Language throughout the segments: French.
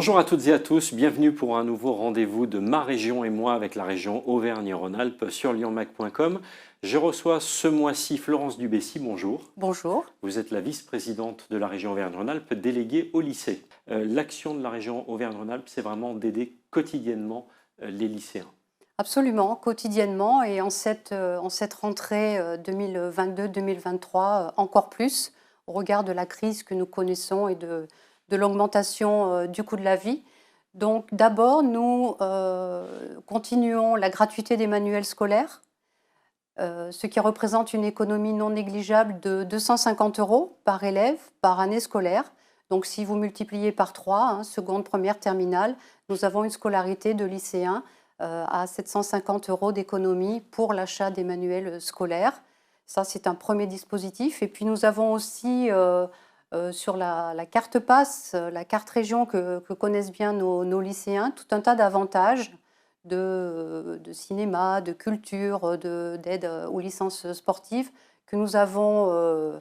Bonjour à toutes et à tous, bienvenue pour un nouveau rendez-vous de Ma Région et moi avec la région Auvergne-Rhône-Alpes sur lyonmac.com. Je reçois ce mois-ci Florence Dubessy, bonjour. Bonjour. Vous êtes la vice-présidente de la région Auvergne-Rhône-Alpes, déléguée au lycée. L'action de la région Auvergne-Rhône-Alpes, c'est vraiment d'aider quotidiennement les lycéens. Absolument, quotidiennement et en cette rentrée 2022-2023, encore plus au regard de la crise que nous connaissons et de l'augmentation du coût de la vie. Donc d'abord, nous continuons la gratuité des manuels scolaires, ce qui représente une économie non négligeable de 250 € par élève par année scolaire. Donc si vous multipliez par 3, seconde, première, terminale, nous avons une scolarité de lycéens à 750 € d'économie pour l'achat des manuels scolaires. Ça, c'est un premier dispositif. Et puis nous avons aussi sur la carte PASS, la carte région que connaissent bien nos lycéens, tout un tas d'avantages de cinéma, de culture, d'aide aux licences sportives que nous avons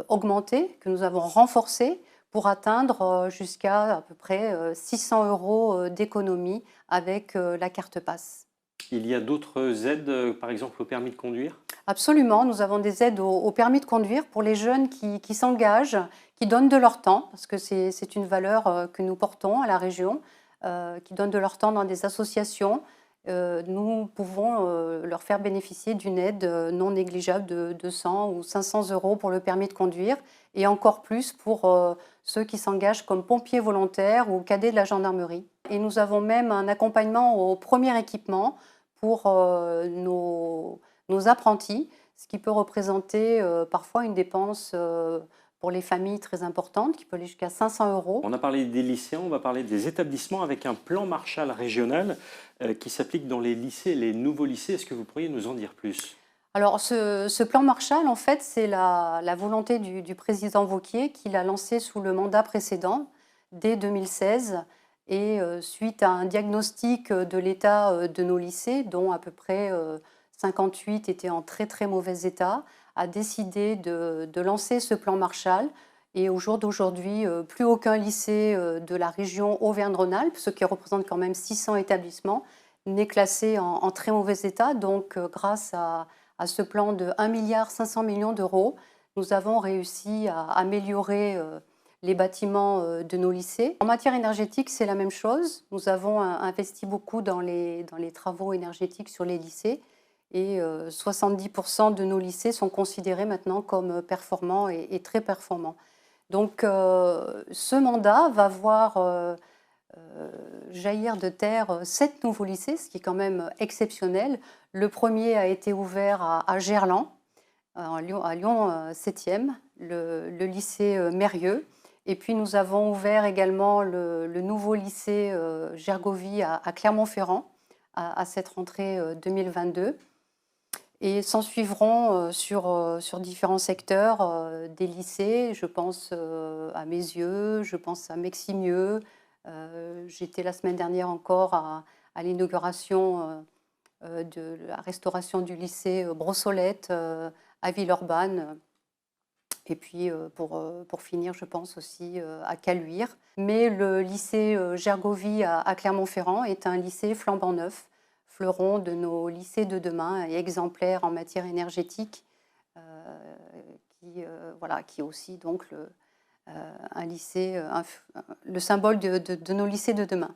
augmenté, que nous avons renforcé pour atteindre jusqu'à peu près 600 € d'économie avec la carte PASS. Il y a d'autres aides, par exemple au permis de conduire? Absolument, nous avons des aides au permis de conduire pour les jeunes qui s'engagent, qui donnent de leur temps, parce que c'est une valeur que nous portons à la région, qui donnent de leur temps dans des associations. Nous pouvons leur faire bénéficier d'une aide non négligeable de 200 ou 500 € pour le permis de conduire, et encore plus pour ceux qui s'engagent comme pompiers volontaires ou cadets de la gendarmerie. Et nous avons même un accompagnement au premier équipement pour nos apprentis, ce qui peut représenter parfois une dépense pour les familles très importante, qui peut aller jusqu'à 500 €. On a parlé des lycéens, on va parler des établissements avec un plan Marshall régional qui s'applique dans les lycées, les nouveaux lycées. Est-ce que vous pourriez nous en dire plus? Alors ce plan Marshall, en fait, c'est la volonté du président Wauquiez qu'il a lancé sous le mandat précédent, dès 2016, et suite à un diagnostic de l'état de nos lycées, dont à peu près 58 étaient en très très mauvais état, a décidé de lancer ce plan Marshall. Et au jour d'aujourd'hui, plus aucun lycée de la région Auvergne-Rhône-Alpes, ce qui représente quand même 600 établissements, n'est classé en très mauvais état. Donc grâce à ce plan de 1,5 milliard d'euros, nous avons réussi à améliorer les bâtiments de nos lycées. En matière énergétique, c'est la même chose. Nous avons investi beaucoup dans les travaux énergétiques sur les lycées, et 70% de nos lycées sont considérés maintenant comme performants et très performants. Donc ce mandat va voir jaillir de terre 7 nouveaux lycées, ce qui est quand même exceptionnel. Le premier a été ouvert à Gerland, à Lyon 7e, le lycée Mérieux. Et puis nous avons ouvert également le nouveau lycée Gergovie à Clermont-Ferrand à cette rentrée 2022. Et s'en suivront sur différents secteurs des lycées. Je pense à Mézieux, je pense à Meximieux. J'étais la semaine dernière encore à l'inauguration de la restauration du lycée Brossolette à Villeurbanne. Et puis pour finir, je pense aussi à Caluire. Mais le lycée Gergovie à Clermont-Ferrand est un lycée flambant neuf, fleuron de nos lycées de demain et exemplaire en matière énergétique, qui est aussi donc un lycée, le symbole de nos lycées de demain.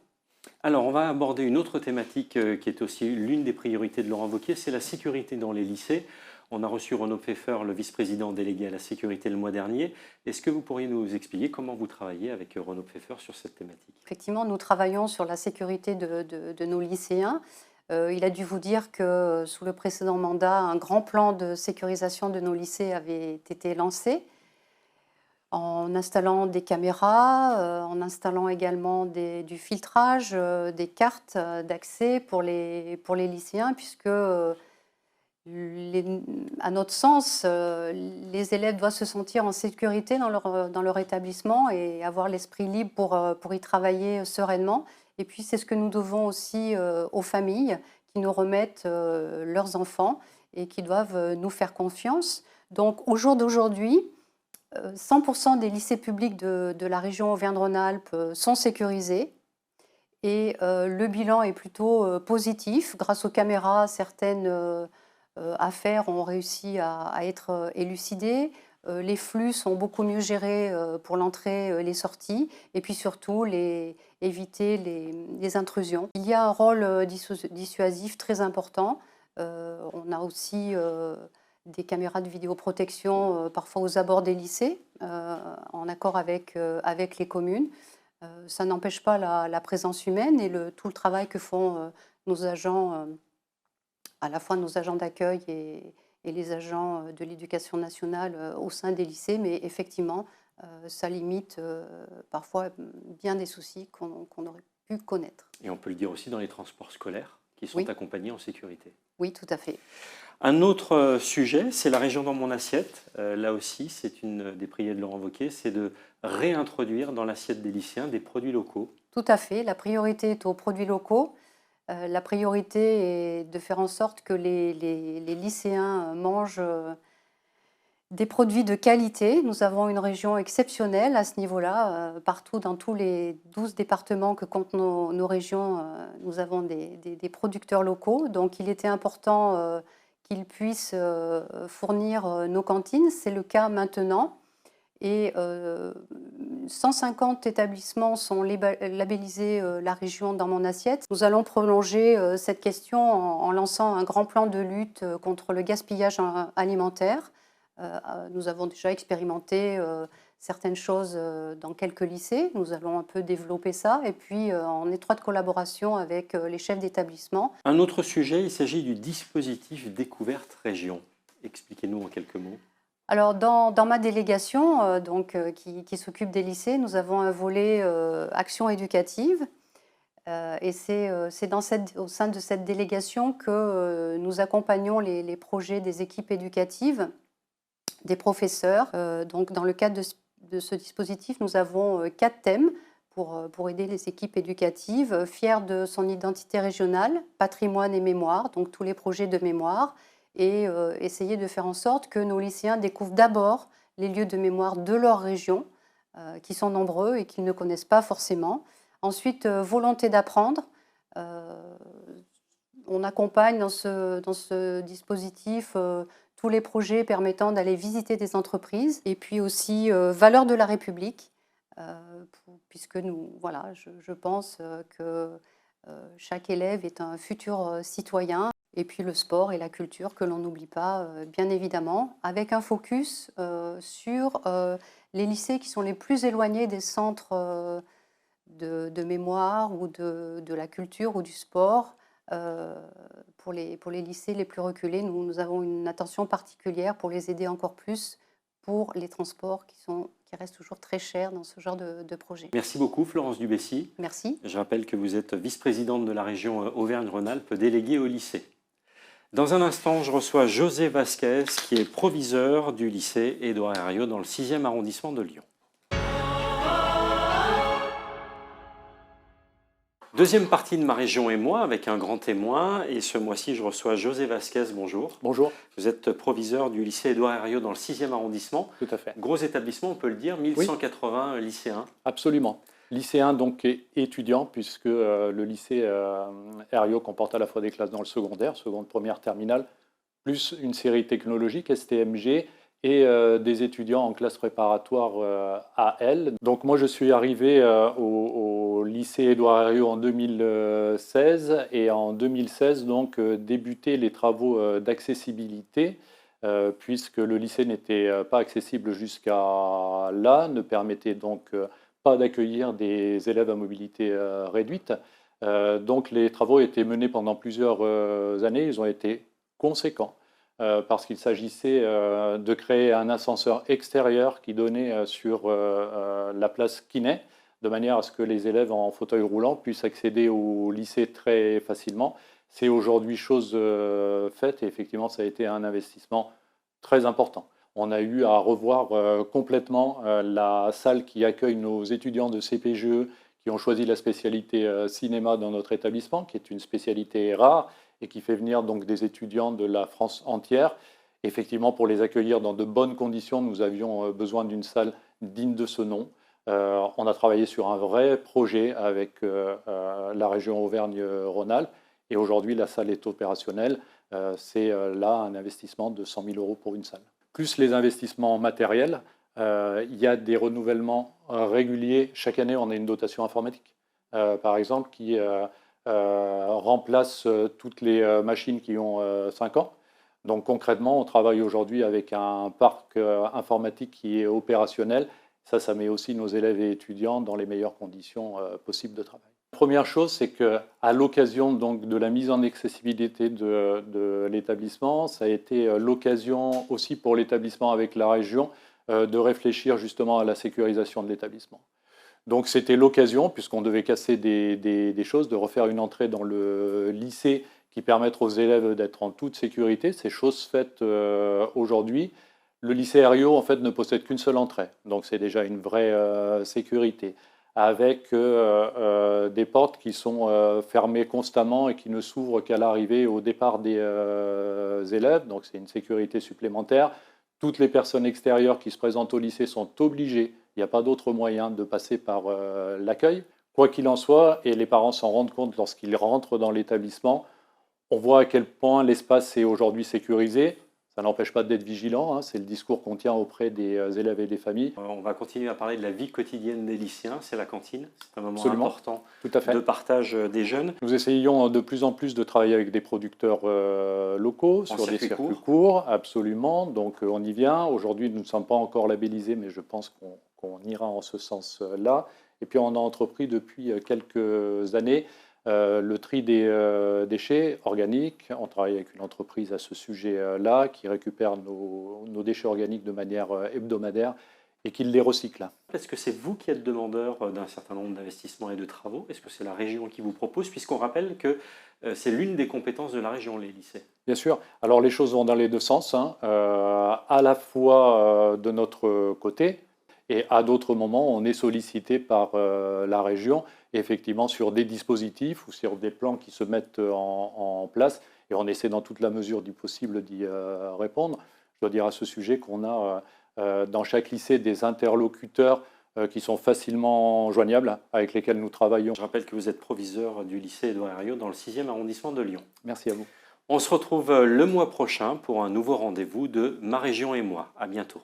Alors, on va aborder une autre thématique qui est aussi l'une des priorités de Laurent Wauquiez, c'est la sécurité dans les lycées. On a reçu Renaud Pfeffer, le vice-président délégué à la sécurité, le mois dernier. Est-ce que vous pourriez nous expliquer comment vous travaillez avec Renaud Pfeffer sur cette thématique? Effectivement, nous travaillons sur la sécurité de nos lycéens. Il a dû vous dire que sous le précédent mandat, un grand plan de sécurisation de nos lycées avait été lancé, en installant des caméras, en installant également du filtrage, des cartes d'accès pour les lycéens, puisque à notre sens, les élèves doivent se sentir en sécurité dans leur établissement et avoir l'esprit libre pour y travailler sereinement. Et puis c'est ce que nous devons aussi aux familles qui nous remettent leurs enfants et qui doivent nous faire confiance. Donc au jour d'aujourd'hui, 100% des lycées publics de la région Auvergne-Rhône-Alpes sont sécurisés et le bilan est plutôt positif. Grâce aux caméras, certaines affaires ont réussi à être élucidées. Les flux sont beaucoup mieux gérés pour l'entrée et les sorties, et puis surtout éviter les intrusions. Il y a un rôle dissuasif très important. On a aussi des caméras de vidéoprotection parfois aux abords des lycées, en accord avec les communes. Ça n'empêche pas la présence humaine et tout le travail que font nos agents, à la fois nos agents d'accueil et les agents de l'éducation nationale au sein des lycées, mais effectivement, ça limite parfois bien des soucis qu'on aurait pu connaître. Et on peut le dire aussi dans les transports scolaires qui sont Oui. accompagnés en sécurité. Oui, tout à fait. Un autre sujet, c'est la région dans mon assiette. Là aussi, c'est une des priorités de Laurent Wauquiez, c'est de réintroduire dans l'assiette des lycéens des produits locaux. Tout à fait. La priorité est aux produits locaux. La priorité est de faire en sorte que les lycéens mangent des produits de qualité. Nous avons une région exceptionnelle à ce niveau-là. Partout dans tous les 12 départements que comptent nos régions, nous avons des producteurs locaux. Donc il était important qu'ils puissent fournir nos cantines. C'est le cas maintenant. Et 150 établissements sont labellisés la région dans mon assiette. Nous allons prolonger cette question en lançant un grand plan de lutte contre le gaspillage alimentaire. Nous avons déjà expérimenté certaines choses dans quelques lycées. Nous allons un peu développer ça et puis en étroite collaboration avec les chefs d'établissement. Un autre sujet, il s'agit du dispositif Découverte Région. Expliquez-nous en quelques mots. Alors, dans ma délégation qui s'occupe des lycées, nous avons un volet action éducative. Et c'est au sein de cette délégation que nous accompagnons les projets des équipes éducatives, des professeurs. Donc, dans le cadre de ce dispositif, nous avons 4 thèmes pour aider les équipes éducatives. Fier de son identité régionale, patrimoine et mémoire, donc tous les projets de mémoire. Et essayer de faire en sorte que nos lycéens découvrent d'abord les lieux de mémoire de leur région, qui sont nombreux et qu'ils ne connaissent pas forcément. Ensuite, volonté d'apprendre. On accompagne dans ce dispositif tous les projets permettant d'aller visiter des entreprises. Et puis aussi, valeurs de la République, puisque je pense que chaque élève est un futur citoyen. Et puis le sport et la culture que l'on n'oublie pas, bien évidemment, avec un focus sur les lycées qui sont les plus éloignés des centres de mémoire ou de la culture ou du sport. Pour les lycées les plus reculés, nous avons une attention particulière pour les aider encore plus pour les transports qui restent toujours très chers dans ce genre de projet. Merci beaucoup Florence Dubessy. Merci. Je rappelle que vous êtes vice-présidente de la région Auvergne-Rhône-Alpes, déléguée au lycée. Dans un instant, je reçois José Vasquez, qui est proviseur du lycée Édouard Herriot dans le 6e arrondissement de Lyon. Deuxième partie de Ma région et moi, avec un grand témoin. Et ce mois-ci, je reçois José Vasquez. Bonjour. Bonjour. Vous êtes proviseur du lycée Édouard Herriot dans le 6e arrondissement. Tout à fait. Gros établissement, on peut le dire, 1180 lycéens. Absolument. Lycéens donc et étudiants, puisque le lycée Herriot comporte à la fois des classes dans le secondaire, seconde, première, terminale, plus une série technologique, STMG, et des étudiants en classe préparatoire AL. Donc moi je suis arrivé au lycée Édouard Herriot en 2016 et en 2016 donc débuté les travaux d'accessibilité puisque le lycée n'était pas accessible jusqu'à là, ne permettait donc pas d'accueillir des élèves à mobilité réduite. Donc les travaux étaient menés pendant plusieurs années, ils ont été conséquents. Parce qu'il s'agissait de créer un ascenseur extérieur qui donnait sur la place Quinet, de manière à ce que les élèves en fauteuil roulant puissent accéder au lycée très facilement. C'est aujourd'hui chose faite et effectivement ça a été un investissement très important. On a eu à revoir complètement la salle qui accueille nos étudiants de CPGE qui ont choisi la spécialité cinéma dans notre établissement, qui est une spécialité rare et qui fait venir donc des étudiants de la France entière. Effectivement, pour les accueillir dans de bonnes conditions, nous avions besoin d'une salle digne de ce nom. On a travaillé sur un vrai projet avec la région Auvergne-Rhône-Alpes et aujourd'hui la salle est opérationnelle. C'est là un investissement de 100 000 € pour une salle. Plus les investissements matériels, il y a des renouvellements réguliers. Chaque année, on a une dotation informatique, par exemple, qui remplace toutes les machines qui ont 5 ans. Donc concrètement, on travaille aujourd'hui avec un parc informatique qui est opérationnel. Ça met aussi nos élèves et étudiants dans les meilleures conditions possibles de travail. La première chose, c'est qu'à l'occasion donc de la mise en accessibilité de l'établissement, ça a été l'occasion aussi pour l'établissement avec la région de réfléchir justement à la sécurisation de l'établissement. Donc c'était l'occasion, puisqu'on devait casser des choses, de refaire une entrée dans le lycée qui permettent aux élèves d'être en toute sécurité. C'est chose faite aujourd'hui. Le lycée Herriot, en fait, ne possède qu'une seule entrée, donc c'est déjà une vraie sécurité, avec des portes qui sont fermées constamment et qui ne s'ouvrent qu'à l'arrivée et au départ des élèves, donc c'est une sécurité supplémentaire. Toutes les personnes extérieures qui se présentent au lycée sont obligées, il n'y a pas d'autre moyen de passer par l'accueil. Quoi qu'il en soit, et les parents s'en rendent compte lorsqu'ils rentrent dans l'établissement, on voit à quel point l'espace est aujourd'hui sécurisé. Ça n'empêche pas d'être vigilant, hein, c'est le discours qu'on tient auprès des élèves et des familles. On va continuer à parler de la vie quotidienne des lycéens, c'est la cantine, c'est un moment Absolument. important Tout à fait. de partage des jeunes. Nous essayons de plus en plus de travailler avec des producteurs locaux sur des circuits courts, absolument, donc on y vient. Aujourd'hui, nous ne sommes pas encore labellisés, mais je pense qu'on ira en ce sens-là. Et puis on a entrepris depuis quelques années le tri des déchets organiques. On travaille avec une entreprise à ce sujet-là qui récupère nos déchets organiques de manière hebdomadaire et qui les recycle. Est-ce que c'est vous qui êtes demandeur d'un certain nombre d'investissements et de travaux? Est-ce que c'est la région qui vous propose? Puisqu'on rappelle que c'est l'une des compétences de la région, les lycées. Bien sûr. Alors les choses vont dans les deux sens, hein. À la fois de notre côté, et à d'autres moments, on est sollicité par la région, effectivement sur des dispositifs ou sur des plans qui se mettent en place, et on essaie dans toute la mesure du possible d'y répondre. Je dois dire à ce sujet qu'on a dans chaque lycée des interlocuteurs qui sont facilement joignables, avec lesquels nous travaillons. Je rappelle que vous êtes proviseur du lycée Édouard Herriot dans le 6e arrondissement de Lyon. Merci à vous. On se retrouve le mois prochain pour un nouveau rendez-vous de Ma Région et moi. À bientôt.